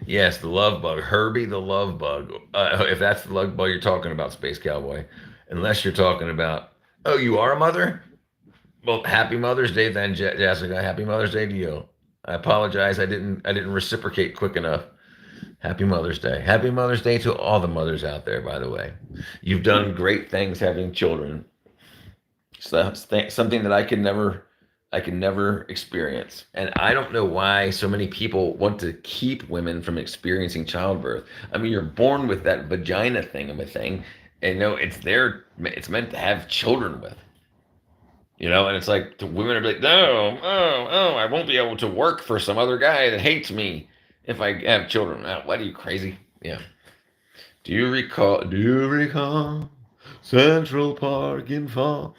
Yes, the love bug, Herbie the love bug. If that's the love bug you're talking about, Space Cowboy, unless you're talking about, oh, you are a mother. Well, happy Mother's Day then, Jessica. Happy Mother's Day to you. I apologize. I didn't reciprocate quick enough. Happy Mother's Day. Happy Mother's Day to all the mothers out there. By the way, you've done great things having children. So that's something that I can never experience. And I don't know why so many people want to keep women from experiencing childbirth. I mean, you're born with that vagina thing of a thing, and it's there. It's meant to have children with. And it's like the women are like, no, I won't be able to work for some other guy that hates me if I have children. What are you crazy? Yeah. Do you recall Central Park in fall?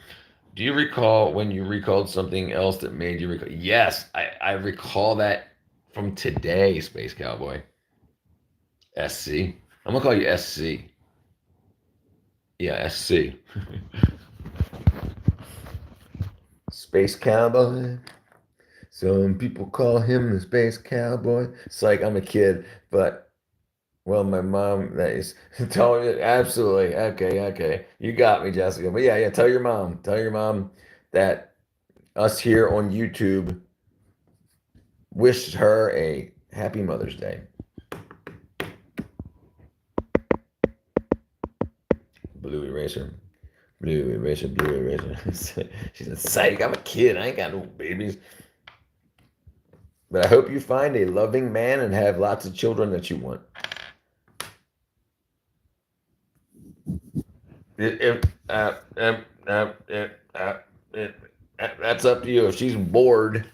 Do you recall when you recalled something else that made you recall? Yes, I recall that from today, Space Cowboy. SC. I'm gonna call you SC. Yeah, SC. Space Cowboy. Some people call him the Space Cowboy. It's like I'm a kid, but well, my mom that is told me absolutely. Okay. You got me, Jessica. But yeah. Tell your mom. Tell your mom that us here on YouTube wished her a happy Mother's Day. Blue eraser. Blue eraser, blue eraser. She's a psych. I'm a kid. I ain't got no babies. But I hope you find a loving man and have lots of children that you want. That's up to you. If she's bored,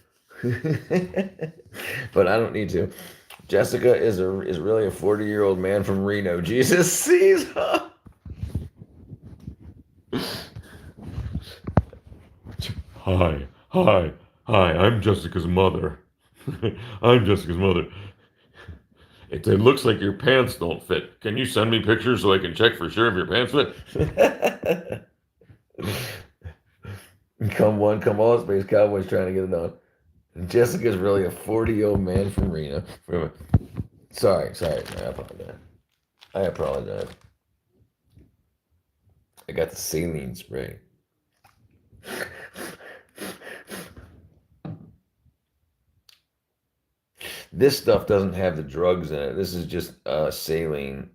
but I don't need to. Jessica is really a 40-year-old man from Reno. Jesus sees her. Hi. I'm Jessica's mother. I'm Jessica's mother. It looks like your pants don't fit. Can you send me pictures so I can check for sure if your pants fit? Come one, come all, Space Cowboys trying to get it on. Jessica's really a 40-year-old man from Reno. Sorry. I apologize. I got the saline spray. This stuff doesn't have the drugs in it. This is just saline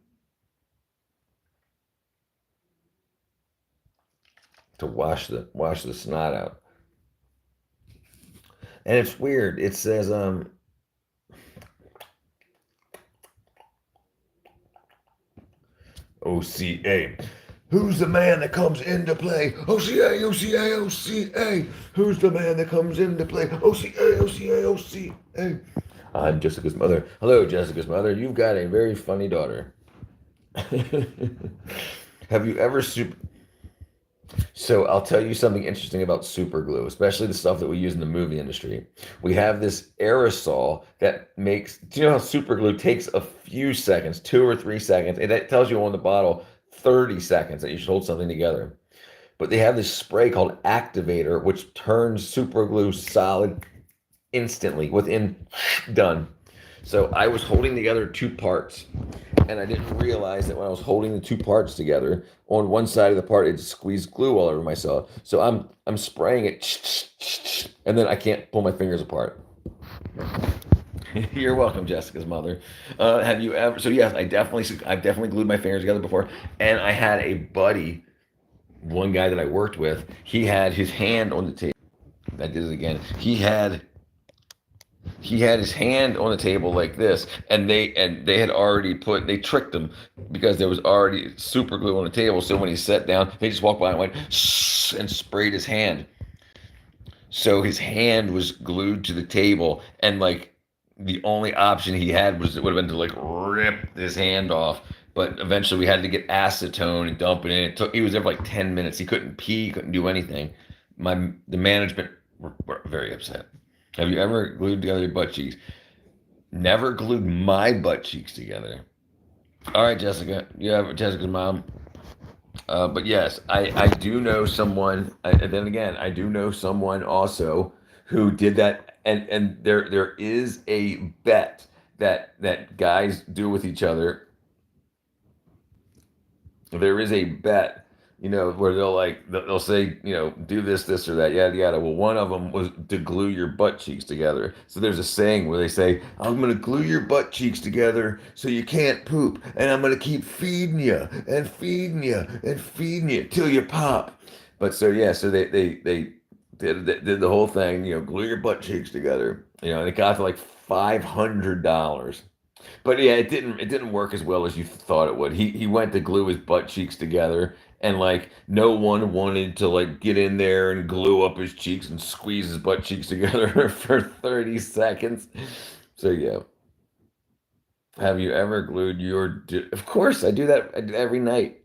to wash the snot out. And it's weird. It says OCA. Who's the man that comes into play? OCA, OCA, OCA. Who's the man that comes into play? OCA, OCA, OCA. I'm Jessica's mother. Hello, Jessica's mother. You've got a very funny daughter. Have you ever So I'll tell you something interesting about super glue, especially the stuff that we use in the movie industry. We have this aerosol that makes, do you know how super glue takes a few seconds, 2 or 3 seconds, and it tells you on the bottle 30 seconds that you should hold something together. But they have this spray called Activator, which turns super glue solid instantly within done. So I was holding together two parts, and I didn't realize that when I was holding the two parts together, on one side of the part it squeezed glue all over myself. So I'm spraying it, and then I can't pull my fingers apart. You're welcome, Jessica's mother. Have you ever? So yes, I've definitely glued my fingers together before, and I had a buddy, one guy that I worked with. He had his hand on the table. I did it again. He had his hand on the table like this, and they had already they tricked him because there was already super glue on the table. So when he sat down, they just walked by and went shh and sprayed his hand. So his hand was glued to the table, and like the only option he had would have been to like rip his hand off. But eventually we had to get acetone and dump it in. He was there for like 10 minutes. He couldn't pee, couldn't do anything. The management were very upset. Have you ever glued together your butt cheeks? Never glued my butt cheeks together. All right, Jessica. You have Jessica's mom. But yes, I do know someone, and then again, I do know someone also who did that, and there is a bet that guys do with each other. There is a bet, where they'll say, do this or that, yada yada. Well, one of them was to glue your butt cheeks together. So there's a saying where they say, I'm gonna glue your butt cheeks together so you can't poop, and I'm gonna keep feeding you and feeding you and feeding you till you pop. But so yeah, so they did the whole thing, glue your butt cheeks together, and it got to like $500. But yeah, it didn't work as well as you thought it would. He went to glue his butt cheeks together, and like no one wanted to like get in there and glue up his cheeks and squeeze his butt cheeks together for 30 seconds. So yeah. Have you ever glued Of course, I do that every night.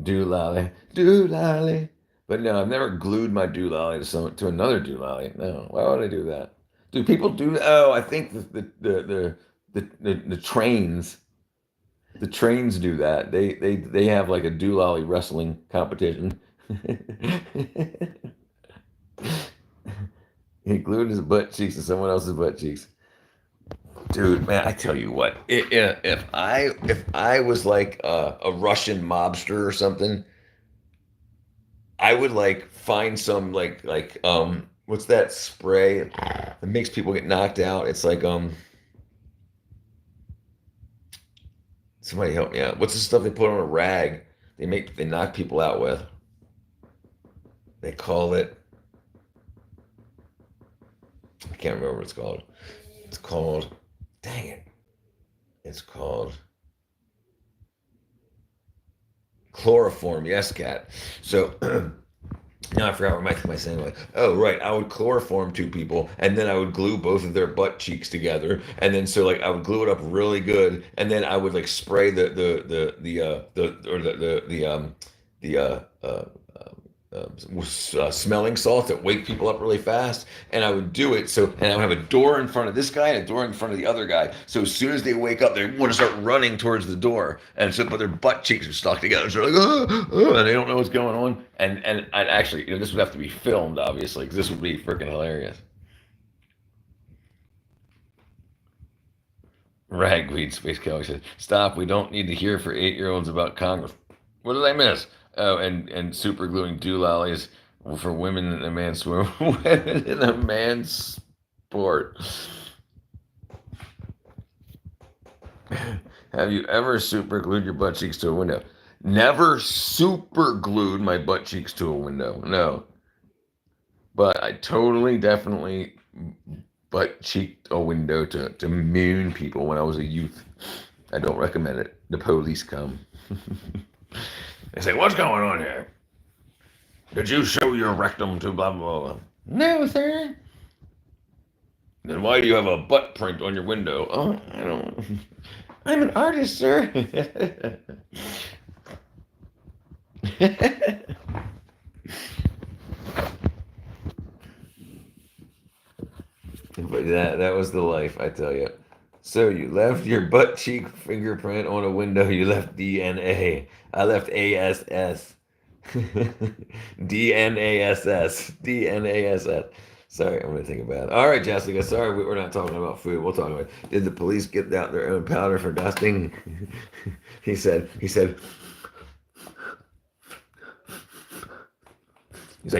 Doolally, doolally. But no, I've never glued my doolally to another doolally. No, why would I do that? Do people do? Oh, I think the trains, the trains do that. They have like a doolally wrestling competition. He glued his butt cheeks to someone else's butt cheeks. Dude, man, I tell you what, if I was like a Russian mobster or something, I would like find some what's that spray that makes people get knocked out? It's like somebody help me out. What's the stuff they put on a rag? They knock people out with. They call it. I can't remember what it's called. It's called. Dang it. It's called chloroform. Yes, cat. So now I forgot what my saying was. Oh, right. I would chloroform two people, and then I would glue both of their butt cheeks together, and then so like I would glue it up really good, and then I would like spray smelling salts that wake people up really fast, and I would do it and I would have a door in front of this guy and a door in front of the other guy. So as soon as they wake up, they want to start running towards the door, and so but their butt cheeks are stuck together. So they're like, and they don't know what's going on. And I'd actually, this would have to be filmed, obviously, because this would be freaking hilarious. Ragweed Space Kelly says, "Stop. We don't need to hear for 8-year-olds about Congress." What did I miss? Oh, and super gluing doolollies for women in a man's swim. Women in a man's sport. Have you ever super glued your butt cheeks to a window? Never super glued my butt cheeks to a window. No. But I totally, definitely butt cheeked a window to moon people when I was a youth. I don't recommend it. The police come. They say, "What's going on here? Did you show your rectum to blah, blah, blah?" No, sir. Then why do you have a butt print on your window? Oh, I don't. I'm an artist, sir. But that was the life, I tell you. So you left your butt cheek fingerprint on a window. You left DNA. I left ASS. DNASS. DNASS. Sorry, I'm gonna think about it. All right, Jessica. Sorry, we're not talking about food. We'll talk about. Did the police get out their own powder for dusting? He said. He's like,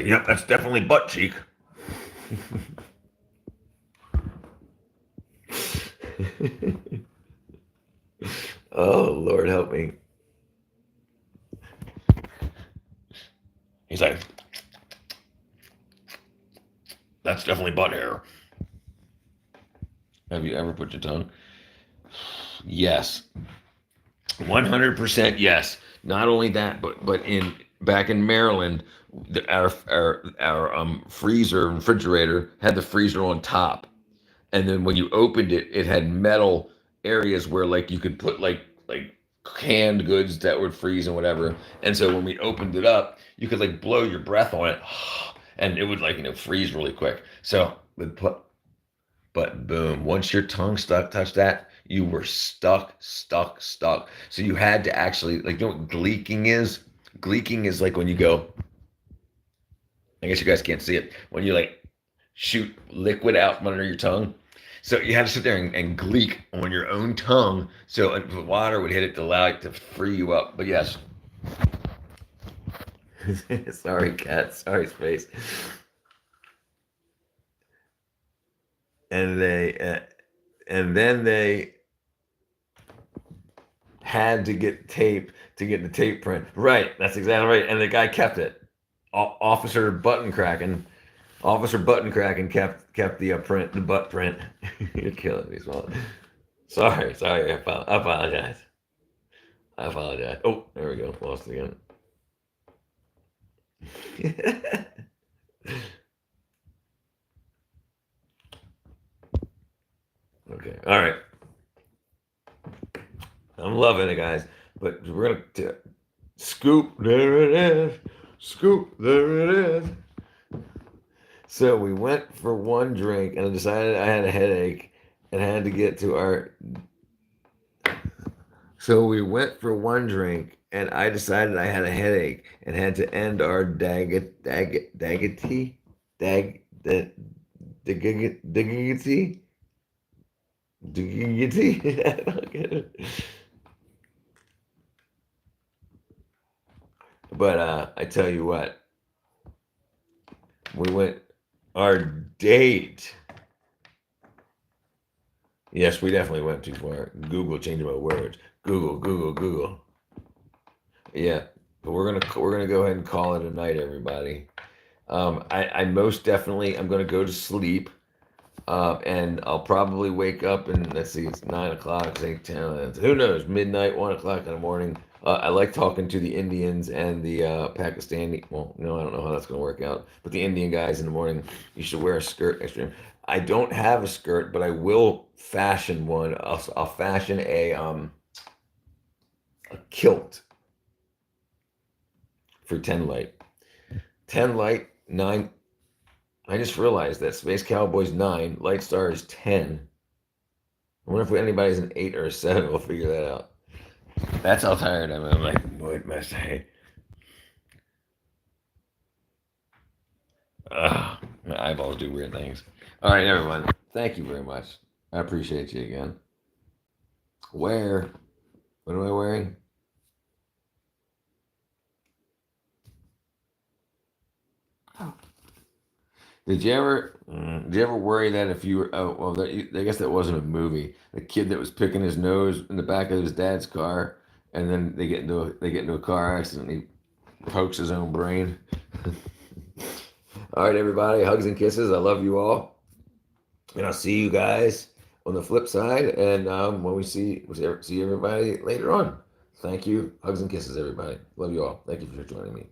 "Yep, that's definitely butt cheek." Oh, Lord help me. He's like, "That's definitely butt hair." Have you ever put your tongue? Yes. 100% yes. Not only that, but in back in Maryland, our freezer refrigerator had the freezer on top, and then when you opened it, it had metal areas where like you could put like canned goods that would freeze and whatever. And so when we opened it up, you could like blow your breath on it, and it would like freeze really quick. So but boom, once your tongue touched that, you were stuck. So you had to actually like, you know what gleeking is? Gleeking is like when you go, I guess you guys can't see it, when you like shoot liquid out from under your tongue. So you had to sit there and gleek on your own tongue so the water would hit it to allow it to free you up. But yes. Sorry, cat. Sorry, space. And then they had to get tape to get the tape print. Right, that's exactly right. And the guy kept it. Officer Button Cracking, Officer Button Cracking kept the print, the butt print. You're killing me, Small. Sorry. I apologize. I apologize. Oh, there we go. Lost it again. Okay. All right. I'm loving it, guys. But we're gonna scoop. There it is. Scoop. There it is. So we went for one drink, and I decided I had a headache and had to get to our. So we went for one drink, and I decided I had a headache and had to end our daggity dag the diggity diggity. I don't get it. But I tell you what, we went our date. Yes, we definitely went too far. Google changing my words. Google. Yeah, but we're gonna go ahead and call it a night, everybody. I most definitely I'm gonna go to sleep. And I'll probably wake up and let's see, it's 9 o'clock, it's 8, 10, 11, who knows, midnight, 1 o'clock in the morning. I like talking to the Indians and the Pakistani. Well, no, I don't know how that's going to work out. But the Indian guys in the morning, you should wear a skirt. Extreme. I don't have a skirt, but I will fashion one. I'll fashion a kilt for 10 light. 10 light, 9. I just realized that Space Cowboy's 9, Light Star is 10. I wonder if anybody's an 8 or a 7. We'll figure that out. That's how tired I am. I'm like, what must I? My eyeballs do weird things. All right, everyone. Thank you very much. I appreciate you again. Where? What am I wearing? Did you ever worry that if you were, oh, well, I guess that wasn't a movie. The kid that was picking his nose in the back of his dad's car, and then they get into a car accident. And he pokes his own brain. All right, everybody, hugs and kisses. I love you all, and I'll see you guys on the flip side. And when we'll see everybody later on. Thank you. Hugs and kisses, everybody. Love you all. Thank you for joining me.